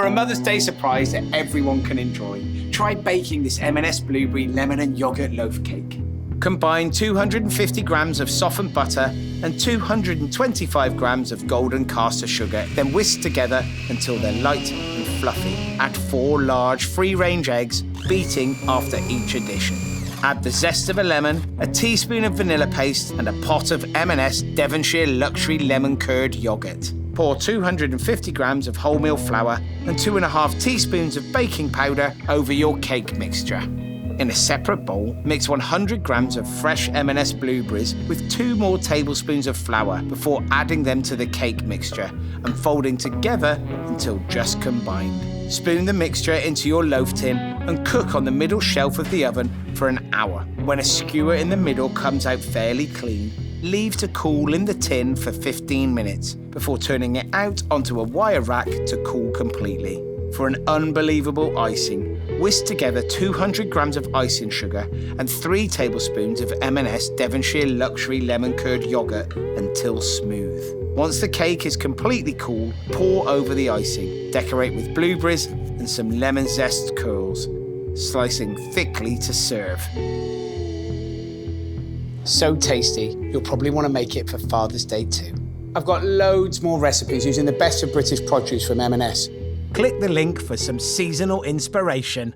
For a Mother's Day surprise that everyone can enjoy, try baking this M&S Blueberry Lemon and Yogurt Loaf Cake. Combine 250 grams of softened butter and 225 grams of golden caster sugar, then whisk together until they're light and fluffy. Add 4 large free-range eggs, beating after each addition. Add the zest of a lemon, a teaspoon of vanilla paste, and a pot of M&S Devonshire Luxury Lemon Curd yogurt. Pour 250 grams of wholemeal flour and 2.5 teaspoons of baking powder over your cake mixture. In a separate bowl, mix 100 grams of fresh M&S blueberries with 2 more tablespoons of flour before adding them to the cake mixture and folding together until just combined. Spoon the mixture into your loaf tin and cook on the middle shelf of the oven for an hour. When a skewer in the middle comes out fairly clean, leave to cool in the tin for 15 minutes before turning it out onto a wire rack to cool completely. For an unbelievable icing, whisk together 200 grams of icing sugar and 3 tablespoons of M&S Devonshire Luxury Lemon Curd yogurt until smooth. Once the cake is completely cool, pour over the icing. Decorate with blueberries and some lemon zest curls, slicing thickly to serve. So tasty, you'll probably want to make it for Father's Day too. I've got loads more recipes using the best of British produce from M&S. Click the link for some seasonal inspiration.